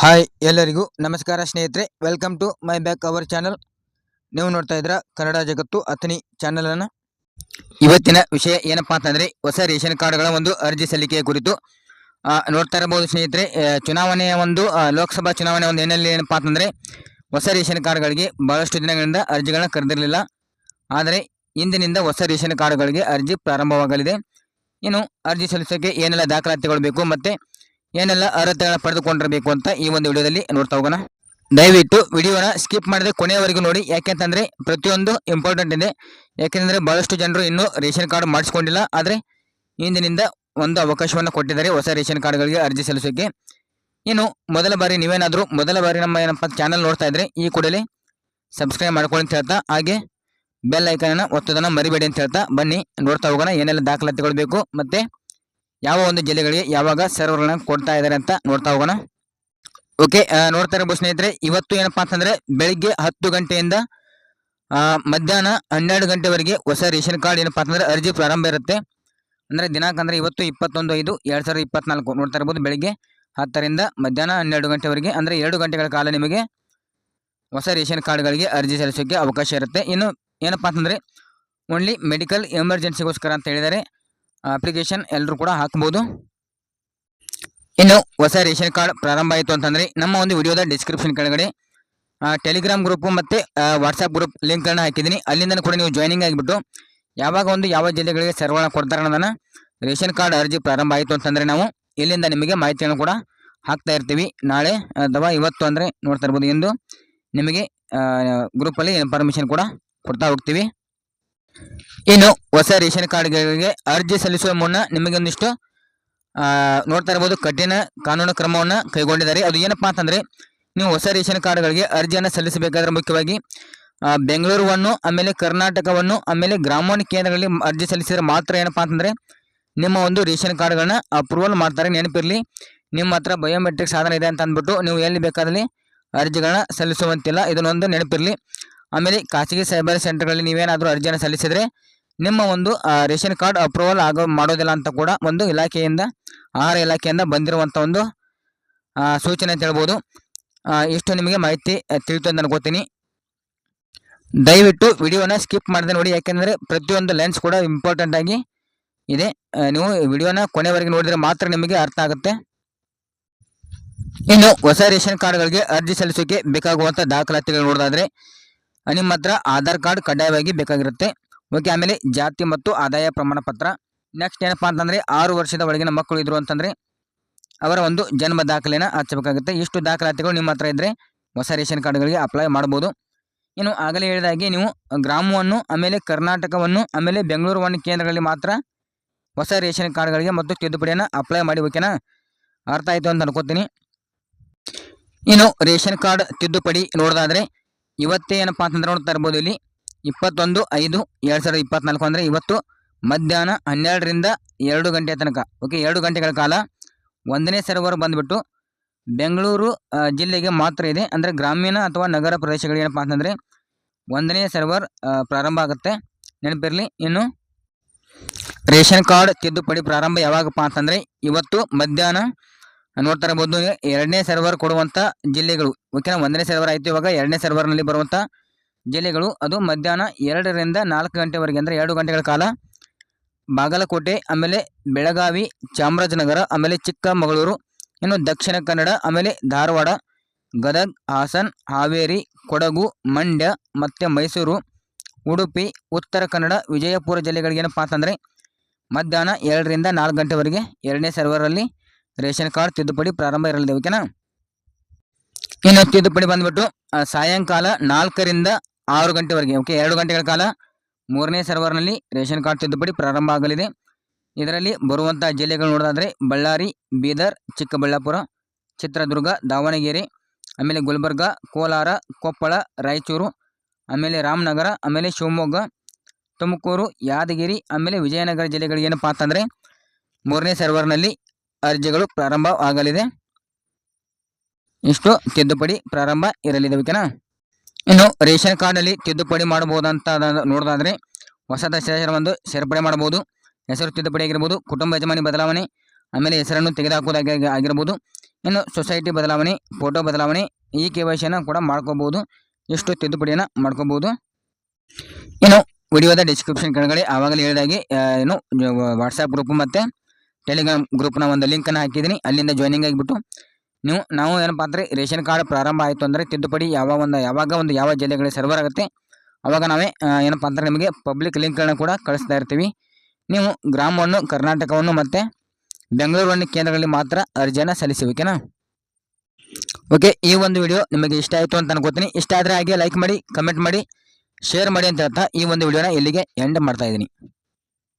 Hi ಎಲ್ಲರಿಗೂ ನಮಸ್ಕಾರ ಸ್ನೇಹಿತರೆ, welcome to my back our channel. ನೀವು ನೋಡ್ತಾ ಇದ್ರ ಕನ್ನಡ ಜಗತ್ತು ಅಥಣಿ ಚಾನಲ್ ಅನ್ನು. ಇವತ್ತಿನ ವಿಷಯ ಏನಪ್ಪಾ ಅಂತಂದ್ರೆ ಹೊಸ ರೇಷನ್ ಕಾರ್ಡ್ಗಳ ಒಂದು ಅರ್ಜಿ ಸಲ್ಲಿಕೆಯ ಕುರಿತು ನೋಡ್ತಾ ಇರಬಹುದು ಸ್ನೇಹಿತರೆ. ಚುನಾವಣೆಯ ಒಂದು ಲೋಕಸಭಾ ಚುನಾವಣೆ ಒಂದು ಏನಲ್ಲಿ ಏನಪ್ಪಾ ಅಂತಂದ್ರೆ ಹೊಸ ರೇಷನ್ ಕಾರ್ಡ್ಗಳಿಗೆ ಬಹಳಷ್ಟು ದಿನಗಳಿಂದ ಅರ್ಜಿಗಳನ್ನ ಕರೆದಿರಲಿಲ್ಲ. ಆದರೆ ಇಂದಿನಿಂದ ಹೊಸ ರೇಷನ್ ಕಾರ್ಡ್ಗಳಿಗೆ ಅರ್ಜಿ ಪ್ರಾರಂಭವಾಗಲಿದೆ. ಇನ್ನು ಅರ್ಜಿ ಸಲ್ಲಿಸೋಕೆ ಏನೆಲ್ಲ ದಾಖಲಾತಿಗಳು ಬೇಕು ಮತ್ತೆ ಏನೆಲ್ಲ ಅರ್ಹತೆಗಳನ್ನ ಪಡೆದುಕೊಂಡಿರಬೇಕು ಅಂತ ಈ ಒಂದು ವಿಡಿಯೋದಲ್ಲಿ ನೋಡ್ತಾ ಹೋಗೋಣ. ದಯವಿಟ್ಟು ವಿಡಿಯೋನ ಸ್ಕಿಪ್ ಮಾಡದೆ ಕೊನೆಯವರೆಗೂ ನೋಡಿ, ಯಾಕೆಂತಂದ್ರೆ ಪ್ರತಿಯೊಂದು ಇಂಪಾರ್ಟೆಂಟ್ ಇದೆ. ಯಾಕೆಂದ್ರೆ ಬಹಳಷ್ಟು ಜನರು ಇನ್ನೂ ರೇಷನ್ ಕಾರ್ಡ್ ಮಾಡಿಸ್ಕೊಂಡಿಲ್ಲ. ಆದರೆ ಇಂದಿನಿಂದ ಒಂದು ಅವಕಾಶವನ್ನು ಕೊಟ್ಟಿದ್ದಾರೆ ಹೊಸ ರೇಷನ್ ಕಾರ್ಡ್ಗಳಿಗೆ ಅರ್ಜಿ ಸಲ್ಲಿಸೋಕೆ. ಇನ್ನು ಮೊದಲ ಬಾರಿ ನಮ್ಮ ಏನಪ್ಪ ಚಾನಲ್ ನೋಡ್ತಾ ಇದ್ರೆ ಈ ಕೂಡಲೇ ಸಬ್ಸ್ಕ್ರೈಬ್ ಮಾಡ್ಕೊಳ್ಳಿ ಅಂತ ಹೇಳ್ತಾ, ಹಾಗೆ ಬೆಲ್ ಐಕನ್ ಒತ್ತೋದನ್ನ ಮರಿಬೇಡಿ ಅಂತ ಹೇಳ್ತಾ ಬನ್ನಿ ನೋಡ್ತಾ ಹೋಗೋಣ ಏನೆಲ್ಲ ದಾಖಲಾತಿಗಳು ಬೇಕು ಮತ್ತೆ ಯಾವ ಒಂದು ಜಿಲ್ಲೆಗಳಿಗೆ ಯಾವಾಗ ಸರ್ವರ್ಗಳನ್ನ ಕೊಡ್ತಾ ಇದ್ದಾರೆ ಅಂತ ನೋಡ್ತಾ ಹೋಗೋಣ. ಓಕೆ, ನೋಡ್ತಾ ಇರಬಹುದು ಸ್ನೇಹಿತರೆ, ಇವತ್ತು ಏನಪ್ಪಾ ಅಂತಂದ್ರೆ ಬೆಳಿಗ್ಗೆ 10 ಗಂಟೆಯಿಂದ ಮಧ್ಯಾಹ್ನ 12 ಗಂಟೆವರೆಗೆ ಹೊಸ ರೇಷನ್ ಕಾರ್ಡ್ ಏನಪ್ಪಾ ಅಂತಂದ್ರೆ ಅರ್ಜಿ ಪ್ರಾರಂಭ ಇರುತ್ತೆ. ಅಂದ್ರೆ ದಿನಾಂಕ ಅಂದ್ರೆ ಇವತ್ತು 21/5/2024 ನೋಡ್ತಾ ಇರಬಹುದು. ಬೆಳಿಗ್ಗೆ 10ರಿಂದ ಮಧ್ಯಾಹ್ನ 12 ಗಂಟೆವರೆಗೆ ಅಂದ್ರೆ 2 ಗಂಟೆಗಳ ಕಾಲ ನಿಮಗೆ ಹೊಸ ರೇಷನ್ ಕಾರ್ಡ್ಗಳಿಗೆ ಅರ್ಜಿ ಸಲ್ಲಿಸೋಕೆ ಅವಕಾಶ ಇರುತ್ತೆ. ಇನ್ನು ಏನಪ್ಪಾ ಅಂತಂದ್ರೆ ಓನ್ಲಿ ಮೆಡಿಕಲ್ ಎಮರ್ಜೆನ್ಸಿಗೋಸ್ಕರ ಅಂತ ಹೇಳಿದರೆ ಅಪ್ಲಿಕೇಶನ್ ಎಲ್ಲರೂ ಕೂಡ ಹಾಕಬಹುದು. ಇನ್ನು ಹೊಸ ರೇಷನ್ ಕಾರ್ಡ್ ಪ್ರಾರಂಭ ಆಯಿತು ಅಂತಂದ್ರೆ ನಮ್ಮ ಒಂದು ವಿಡಿಯೋದ ಡಿಸ್ಕ್ರಿಪ್ಷನ್ ಕೆಳಗಡೆ ಟೆಲಿಗ್ರಾಮ್ ಗ್ರೂಪ್ ಮತ್ತೆ ವಾಟ್ಸ್ಆಪ್ ಗ್ರೂಪ್ ಲಿಂಕ್ ಅನ್ನು ಹಾಕಿದ್ದೀನಿ. ಅಲ್ಲಿಂದ ಕೂಡ ನೀವು ಜಾಯ್ನಿಂಗ್ ಆಗಿಬಿಟ್ಟು ಯಾವ ಜಿಲ್ಲೆಗಳಿಗೆ ಸರ್ವರ್ನ ಕೊಡ್ತಾರೆ ಅನ್ನೋದನ್ನ ರೇಷನ್ ಕಾರ್ಡ್ ಅರ್ಜಿ ಪ್ರಾರಂಭ ಆಯಿತು ಅಂತಂದ್ರೆ ನಾವು ಇಲ್ಲಿಂದ ನಿಮಗೆ ಮಾಹಿತಿಯನ್ನು ಕೂಡ ಹಾಕ್ತಾ ಇರ್ತೀವಿ. ನಾಳೆ ಅಥವಾ ಇವತ್ತು ಅಂದ್ರೆ ನೋಡ್ತಾ ಇರ್ಬೋದು, ಎಂದು ನಿಮಗೆ ಗ್ರೂಪಲ್ಲಿ ಇನ್ಫಾರ್ಮೇಶನ್ ಕೂಡ ಕೊಡ್ತಾ ಹೋಗ್ತೀವಿ. ಇನ್ನು ಹೊಸ ರೇಷನ್ ಕಾರ್ಡ್ಗಳಿಗೆ ಅರ್ಜಿ ಸಲ್ಲಿಸುವ ಮುನ್ನ ನಿಮಗೆ ಒಂದಿಷ್ಟು ನೋಡ್ತಾ ಇರಬಹುದು ಕಠಿಣ ಕಾನೂನು ಕ್ರಮವನ್ನು ಕೈಗೊಂಡಿದ್ದಾರೆ. ಅದು ಏನಪ್ಪಾ ಅಂತಂದ್ರೆ ನೀವು ಹೊಸ ರೇಷನ್ ಕಾರ್ಡ್ಗಳಿಗೆ ಅರ್ಜಿಯನ್ನು ಸಲ್ಲಿಸಬೇಕಾದ್ರೆ ಮುಖ್ಯವಾಗಿ ಬೆಂಗಳೂರುವನ್ನು ಆಮೇಲೆ ಕರ್ನಾಟಕವನ್ನು ಆಮೇಲೆ ಗ್ರಾಮೀಣ ಕೇಂದ್ರಗಳಲ್ಲಿ ಅರ್ಜಿ ಸಲ್ಲಿಸಿದ್ರೆ ಮಾತ್ರ ಏನಪ್ಪಾ ಅಂತಂದ್ರೆ ನಿಮ್ಮ ಒಂದು ರೇಷನ್ ಕಾರ್ಡ್ಗಳನ್ನ ಅಪ್ರೂವಲ್ ಮಾಡ್ತಾರೆ. ನೆನಪಿರಲಿ, ನಿಮ್ಮ ಹತ್ರ ಬಯೋಮೆಟ್ರಿಕ್ ಸಾಧನ ಇದೆ ಅಂತ ಅಂದ್ಬಿಟ್ಟು ನೀವು ಎಲ್ಲಿ ಬೇಕಾದಲ್ಲಿ ಅರ್ಜಿಗಳನ್ನ ಸಲ್ಲಿಸುವಂತಿಲ್ಲ, ಇದನ್ನೊಂದು ನೆನಪಿರಲಿ. ಆಮೇಲೆ ಖಾಸಗಿ ಸೈಬರ್ ಸೆಂಟರ್ಗಳಲ್ಲಿ ನೀವೇನಾದರೂ ಅರ್ಜಿಯನ್ನು ಸಲ್ಲಿಸಿದ್ರೆ ನಿಮ್ಮ ಒಂದು ರೇಷನ್ ಕಾರ್ಡ್ ಅಪ್ರೂವಲ್ ಮಾಡೋದಿಲ್ಲ ಅಂತ ಕೂಡ ಒಂದು ಇಲಾಖೆಯಿಂದ, ಆಹಾರ ಇಲಾಖೆಯಿಂದ ಬಂದಿರುವಂಥ ಒಂದು ಸೂಚನೆ ಅಂತ ಹೇಳ್ಬೋದು. ಇಷ್ಟು ನಿಮಗೆ ಮಾಹಿತಿ ತಿಳಿತು ಅಂತ ಅನ್ಕೋತೀನಿ. ದಯವಿಟ್ಟು ವಿಡಿಯೋನ ಸ್ಕಿಪ್ ಮಾಡದೆ ನೋಡಿ, ಯಾಕೆಂದರೆ ಪ್ರತಿಯೊಂದು ಲೆನ್ಸ್ ಕೂಡ ಇಂಪಾರ್ಟೆಂಟ್ ಆಗಿ ಇದೆ. ನೀವು ವಿಡಿಯೋನ ಕೊನೆವರೆಗೆ ನೋಡಿದ್ರೆ ಮಾತ್ರ ನಿಮಗೆ ಅರ್ಥ ಆಗುತ್ತೆ. ಇನ್ನು ಹೊಸ ರೇಷನ್ ಕಾರ್ಡ್ಗಳಿಗೆ ಅರ್ಜಿ ಸಲ್ಲಿಸೋಕೆ ಬೇಕಾಗುವಂಥ ದಾಖಲಾತಿಗಳು ನೋಡೋದಾದ್ರೆ ನಿಮ್ಮ ಹತ್ರ ಆಧಾರ್ ಕಾರ್ಡ್ ಕಡ್ಡಾಯವಾಗಿ ಬೇಕಾಗಿರುತ್ತೆ. ಓಕೆ, ಆಮೇಲೆ ಜಾತಿ ಮತ್ತು ಆದಾಯ ಪ್ರಮಾಣ ಪತ್ರ. ನೆಕ್ಸ್ಟ್ ಏನಪ್ಪಾ ಅಂತಂದ್ರೆ 6 ವರ್ಷದ ಒಳಗಿನ ಮಕ್ಕಳು ಇದ್ರು ಅಂತಂದ್ರೆ ಅವರ ಒಂದು ಜನ್ಮ ದಾಖಲೆನ ಹಚ್ಚಬೇಕಾಗುತ್ತೆ. ಇಷ್ಟು ದಾಖಲಾತಿಗಳು ನಿಮ್ಮ ಹತ್ರ ಇದ್ರೆ ಹೊಸ ರೇಷನ್ ಕಾರ್ಡ್ಗಳಿಗೆ ಅಪ್ಲೈ ಮಾಡಬಹುದು. ಇನ್ನು ಆಗಲೇ ಹೇಳಿದಾಗೆ ನೀವು ಗ್ರಾಮವನ್ನು ಆಮೇಲೆ ಕರ್ನಾಟಕವನ್ನು ಆಮೇಲೆ ಬೆಂಗಳೂರು ಒಂದು ಕೇಂದ್ರಗಳಲ್ಲಿ ಮಾತ್ರ ಹೊಸ ರೇಷನ್ ಕಾರ್ಡ್ಗಳಿಗೆ ಮತ್ತು ತಿದ್ದುಪಡಿಯನ್ನು ಅಪ್ಲೈ ಮಾಡಿ. ಓಕೆನಾ, ಅರ್ಥ ಆಯಿತು ಅಂತ ಅನ್ಕೋತೀನಿ. ಇನ್ನು ರೇಷನ್ ಕಾರ್ಡ್ ತಿದ್ದುಪಡಿ ನೋಡೋದಾದ್ರೆ ಇವತ್ತೇ ಏನಪ್ಪಾ ಅಂತಂದ್ರೆ ನೋಡ್ತಾ ಇರ್ಬೋದು, ಇಲ್ಲಿ 21/5/2024 ಅಂದರೆ ಇವತ್ತು ಮಧ್ಯಾಹ್ನ 12ರಿಂದ 2 ಗಂಟೆ ತನಕ. ಓಕೆ, 2 ಗಂಟೆಗಳ ಕಾಲ ಒಂದನೇ ಸರ್ವರ್ ಬಂದುಬಿಟ್ಟು ಬೆಂಗಳೂರು ಜಿಲ್ಲೆಗೆ ಮಾತ್ರ ಇದೆ. ಅಂದರೆ ಗ್ರಾಮೀಣ ಅಥವಾ ನಗರ ಪ್ರದೇಶಗಳಿಗೆ ಏನಪ್ಪಾ ಅಂತಂದರೆ ಒಂದನೇ ಸರ್ವರ್ ಪ್ರಾರಂಭ ಆಗುತ್ತೆ, ನೆನಪಿರಲಿ. ಇನ್ನು ರೇಷನ್ ಕಾರ್ಡ್ ತಿದ್ದುಪಡಿ ಪ್ರಾರಂಭ ಯಾವಾಗಪ್ಪ ಅಂತಂದರೆ ಇವತ್ತು ಮಧ್ಯಾಹ್ನ ನೋಡ್ತಾ ಇರಬಹುದು. 2ನೇ ಸರ್ವರ್ ಕೊಡುವಂಥ ಜಿಲ್ಲೆಗಳು, ಓಕೆನಾ, 1ನೇ ಸರ್ವರ್ ಆಯಿತು, ಇವಾಗ 2ನೇ ಸರ್ವರ್ನಲ್ಲಿ ಬರುವಂಥ ಜಿಲ್ಲೆಗಳು ಅದು ಮಧ್ಯಾಹ್ನ 2ರಿಂದ 4 ಗಂಟೆವರೆಗೆ ಅಂದರೆ 2 ಗಂಟೆಗಳ ಕಾಲ ಬಾಗಲಕೋಟೆ, ಆಮೇಲೆ ಬೆಳಗಾವಿ, ಚಾಮರಾಜನಗರ, ಆಮೇಲೆ ಚಿಕ್ಕಮಗಳೂರು, ಇನ್ನು ದಕ್ಷಿಣ ಕನ್ನಡ, ಆಮೇಲೆ ಧಾರವಾಡ, ಗದಗ್, ಹಾಸನ್, ಹಾವೇರಿ, ಕೊಡಗು, ಮಂಡ್ಯ ಮತ್ತು ಮೈಸೂರು, ಉಡುಪಿ, ಉತ್ತರ ಕನ್ನಡ, ವಿಜಯಪುರ ಜಿಲ್ಲೆಗಳಿಗೆ ಏನಪ್ಪಾ ಅಂತಂದರೆ ಮಧ್ಯಾಹ್ನ 2ರಿಂದ 4 ಗಂಟೆವರೆಗೆ 2ನೇ ಸರ್ವರಲ್ಲಿ ರೇಷನ್ ಕಾರ್ಡ್ ತಿದ್ದುಪಡಿ ಪ್ರಾರಂಭ ಇರಲಿದೆ. ಓಕೆನಾ, ಇನ್ನು ತಿದ್ದುಪಡಿ ಬಂದ್ಬಿಟ್ಟು ಸಾಯಂಕಾಲ 4ರಿಂದ 6 ಗಂಟೆವರೆಗೆ, ಓಕೆ, 2 ಗಂಟೆಗಳ ಕಾಲ 3ನೇ ಸರ್ವರ್ನಲ್ಲಿ ರೇಷನ್ ಕಾರ್ಡ್ ತಿದ್ದುಪಡಿ ಪ್ರಾರಂಭ ಆಗಲಿದೆ. ಇದರಲ್ಲಿ ಬರುವಂಥ ಜಿಲ್ಲೆಗಳು ನೋಡೋದಾದರೆ ಬಳ್ಳಾರಿ, ಬೀದರ್, ಚಿಕ್ಕಬಳ್ಳಾಪುರ, ಚಿತ್ರದುರ್ಗ, ದಾವಣಗೆರೆ, ಆಮೇಲೆ ಗುಲ್ಬರ್ಗ, ಕೋಲಾರ, ಕೊಪ್ಪಳ, ರಾಯಚೂರು, ಆಮೇಲೆ ರಾಮನಗರ, ಆಮೇಲೆ ಶಿವಮೊಗ್ಗ, ತುಮಕೂರು, ಯಾದಗಿರಿ, ಆಮೇಲೆ ವಿಜಯನಗರ ಜಿಲ್ಲೆಗಳಿಗೆ ಏನಪ್ಪಾ ಅಂತಂದರೆ 3ನೇ ಸರ್ವರ್ನಲ್ಲಿ ಅರ್ಜಿಗಳು ಪ್ರಾರಂಭ ಆಗಲಿದೆ. ಇಷ್ಟು ತಿದ್ದುಪಡಿ ಪ್ರಾರಂಭ ಇರಲಿದೆ. ಓಕೆನಾ, ಇನ್ನು ರೇಷನ್ ಕಾರ್ಡಲ್ಲಿ ತಿದ್ದುಪಡಿ ಮಾಡಬಹುದಂತ ನೋಡೋದಾದ್ರೆ ಹೊಸದ ಹೆಸರು ಒಂದು ಸೇರ್ಪಡೆ ಮಾಡಬಹುದು, ಹೆಸರು ತಿದ್ದುಪಡಿ ಆಗಿರ್ಬೋದು, ಕುಟುಂಬ ಯಜಮಾನಿ ಬದಲಾವಣೆ, ಆಮೇಲೆ ಹೆಸರನ್ನು ತೆಗೆದುಹಾಕೋದಾಗಿ ಆಗಿರ್ಬೋದು. ಇನ್ನು ಸೊಸೈಟಿ ಬದಲಾವಣೆ, ಫೋಟೋ ಬದಲಾವಣೆ, ಈ KYC ಕೂಡ ಮಾಡ್ಕೋಬಹುದು. ಎಷ್ಟು ತಿದ್ದುಪಡಿಯನ್ನು ಮಾಡ್ಕೋಬಹುದು. ಇನ್ನು ವಿಡಿಯೋದ ಡಿಸ್ಕ್ರಿಪ್ಷನ್ ಕೆಳಗಡೆ ಆವಾಗಲೇ ಹೇಳಿದಾಗೆ ಏನು ವಾಟ್ಸಪ್ ಗ್ರೂಪ್ ಮತ್ತು ಟೆಲಿಗ್ರಾಮ್ ಗ್ರೂಪ್ನ ಒಂದು ಲಿಂಕನ್ನು ಹಾಕಿದ್ದೀನಿ. ಅಲ್ಲಿಂದ ಜಾಯ್ನಿಂಗ್ ಆಗಿಬಿಟ್ಟು ನಾವು ಏನಪ್ಪ ಅಂದರೆ ರೇಷನ್ ಕಾರ್ಡ್ ಪ್ರಾರಂಭ ಆಯಿತು ಅಂದರೆ ತಿದ್ದುಪಡಿ ಯಾವ ಜಿಲ್ಲೆಗಳಿಗೆ ಸರ್ವರ್ ಆಗುತ್ತೆ ಅವಾಗ ನಾವೇ ಏನಪ್ಪ ಅಂದರೆ ನಿಮಗೆ ಪಬ್ಲಿಕ್ ಲಿಂಕ್ಗಳನ್ನ ಕೂಡ ಕಳಿಸ್ತಾ ಇರ್ತೀವಿ. ನೀವು ಗ್ರಾಮವನ್ನು, ಕರ್ನಾಟಕವನ್ನು ಮತ್ತು ಬೆಂಗಳೂರು ಕೇಂದ್ರಗಳಲ್ಲಿ ಮಾತ್ರ ಅರ್ಜಿಯನ್ನು ಸಲ್ಲಿಸಬೇಕೇನಾ. ಓಕೆ, ಈ ಒಂದು ವಿಡಿಯೋ ನಿಮಗೆ ಇಷ್ಟ ಆಯಿತು ಅಂತ ಅನ್ಕೋತೀನಿ. ಇಷ್ಟ ಆದರೆ ಹಾಗೆ ಲೈಕ್ ಮಾಡಿ, ಕಮೆಂಟ್ ಮಾಡಿ, ಶೇರ್ ಮಾಡಿ ಅಂತ ಹೇಳ್ತಾ ಈ ಒಂದು ವಿಡಿಯೋನ ಇಲ್ಲಿಗೆ ಎಂಡ್ ಮಾಡ್ತಾ ಇದ್ದೀನಿ.